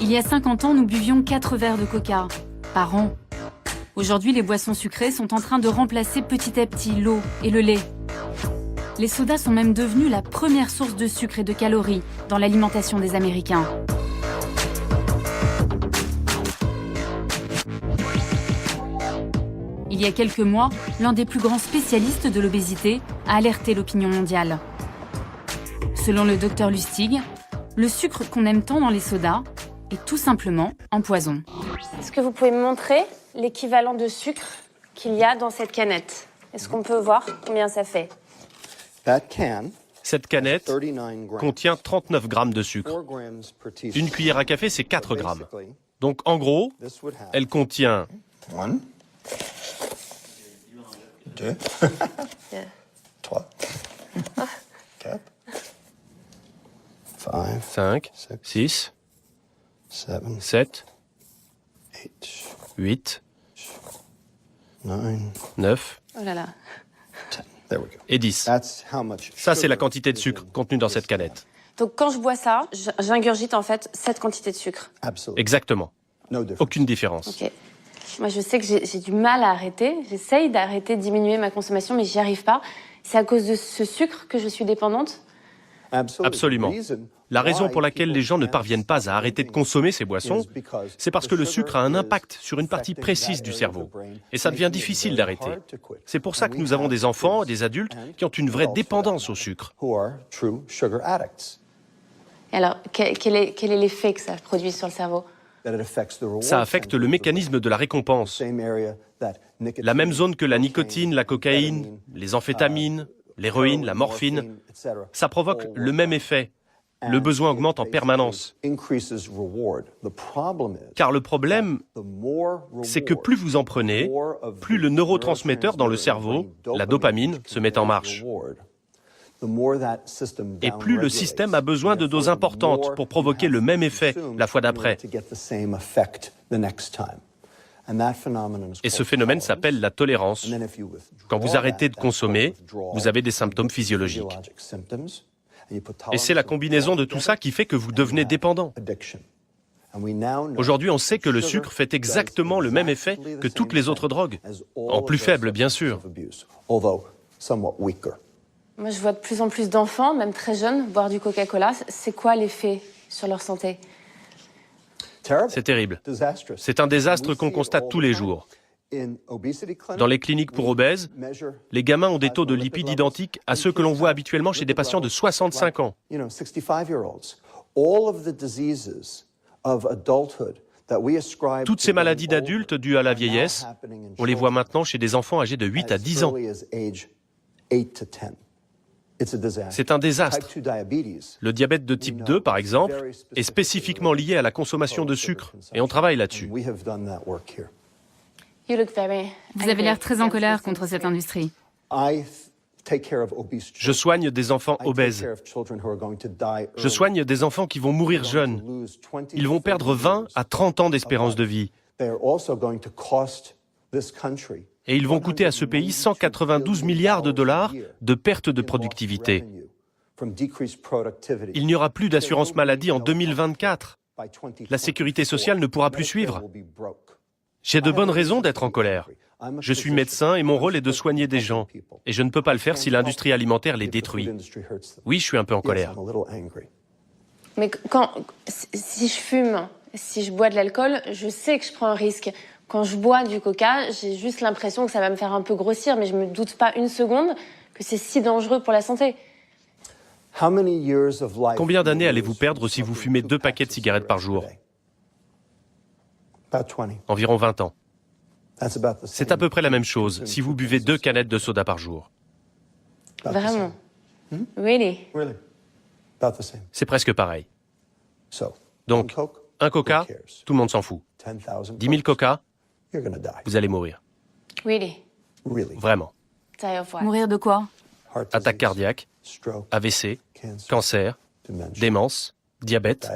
Il y a 50 ans, nous buvions 4 verres de coca par an. Aujourd'hui, les boissons sucrées sont en train de remplacer petit à petit l'eau et le lait. Les sodas sont même devenus la première source de sucre et de calories dans l'alimentation des Américains. Il y a quelques mois, l'un des plus grands spécialistes de l'obésité a alerté l'opinion mondiale. Selon le Dr Lustig, le sucre qu'on aime tant dans les sodas est tout simplement un poison. Est-ce que vous pouvez me montrer l'équivalent de sucre qu'il y a dans cette canette? Est-ce qu'on peut voir combien ça fait? Cette canette contient 39 grammes de sucre. Une cuillère à café, c'est 4 grammes. Donc en gros, elle contient 2, 3, 4, 5, 6, 7, 8, 9 Oh là là. et 10. Ça, c'est la quantité de sucre contenue dans cette canette. Donc quand je bois ça, j'ingurgite en fait cette quantité de sucre. Exactement. Aucune différence. Ok. Moi, je sais que j'ai du mal à arrêter. J'essaye d'arrêter, de diminuer ma consommation, mais j'y arrive pas. C'est à cause de ce sucre que je suis dépendante? Absolument. La raison pour laquelle les gens ne parviennent pas à arrêter de consommer ces boissons, c'est parce que le sucre a un impact sur une partie précise du cerveau. Et ça devient difficile d'arrêter. C'est pour ça que nous avons des enfants et des adultes qui ont une vraie dépendance au sucre. Et alors, quel est l'effet que ça produit sur le cerveau? Ça affecte le mécanisme de la récompense. La même zone que la nicotine, la cocaïne, les amphétamines, l'héroïne, la morphine. Ça provoque le même effet. Le besoin augmente en permanence. Car le problème, c'est que plus vous en prenez, plus le neurotransmetteur dans le cerveau, la dopamine, se met en marche. Et plus le système a besoin de doses importantes pour provoquer le même effet la fois d'après. Et ce phénomène s'appelle la tolérance. Quand vous arrêtez de consommer, vous avez des symptômes physiologiques. Et c'est la combinaison de tout ça qui fait que vous devenez dépendant. Aujourd'hui, on sait que le sucre fait exactement le même effet que toutes les autres drogues, en plus faible, bien sûr. Moi, je vois de plus en plus d'enfants, même très jeunes, boire du Coca-Cola. C'est quoi l'effet sur leur santé? C'est terrible. C'est un désastre qu'on constate tous les jours. Dans les cliniques pour obèses, les gamins ont des taux de lipides identiques à ceux que l'on voit habituellement chez des patients de 65 ans. Toutes ces maladies d'adultes dues à la vieillesse, on les voit maintenant chez des enfants âgés de 8 à 10 ans. C'est un désastre. Le diabète de type 2, par exemple, est spécifiquement lié à la consommation de sucre, et on travaille là-dessus. Vous avez l'air très en colère contre cette industrie. Je soigne des enfants obèses. Je soigne des enfants qui vont mourir jeunes. Ils vont perdre 20 à 30 ans d'espérance de vie. Et ils vont coûter à ce pays 192 milliards de dollars de perte de productivité. Il n'y aura plus d'assurance maladie en 2024. La sécurité sociale ne pourra plus suivre. J'ai de bonnes raisons d'être en colère. Je suis médecin et mon rôle est de soigner des gens. Et je ne peux pas le faire si l'industrie alimentaire les détruit. Oui, je suis un peu en colère. Mais si je fume, si je bois de l'alcool, je sais que je prends un risque. Quand je bois du coca, j'ai juste l'impression que ça va me faire un peu grossir, mais je me doute pas une seconde que c'est si dangereux pour la santé. Combien d'années allez-vous perdre si vous fumez 2 paquets de cigarettes par jour? Environ 20 ans. C'est à peu près la même chose si vous buvez 2 canettes de soda par jour. Vraiment? Really? C'est presque pareil. Donc, un coca, tout le monde s'en fout. 10 000 coca, vous allez mourir. Really? Vraiment. Mourir de quoi? Attaque cardiaque, AVC, cancer, démence, diabète.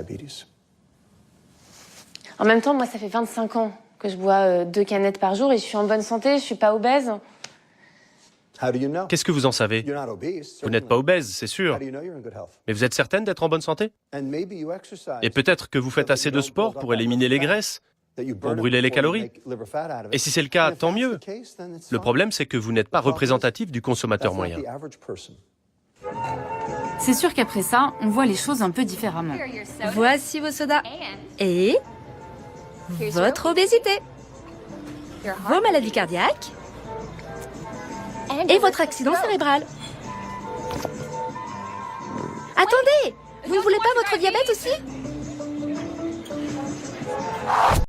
En même temps, moi, ça fait 25 ans que je bois 2 canettes par jour et je suis en bonne santé, je suis pas obèse. Qu'est-ce que vous en savez? Vous n'êtes pas obèse, c'est sûr. Mais vous êtes certaine d'être en bonne santé? Et peut-être que vous faites assez de sport pour éliminer les graisses, pour brûler les calories. Et si c'est le cas, tant mieux. Le problème, c'est que vous n'êtes pas représentatif du consommateur moyen. C'est sûr qu'après ça, on voit les choses un peu différemment. Voici vos sodas. Et votre obésité. Vos maladies cardiaques. Et votre accident cérébral. Attendez! Vous ne voulez pas votre diabète aussi?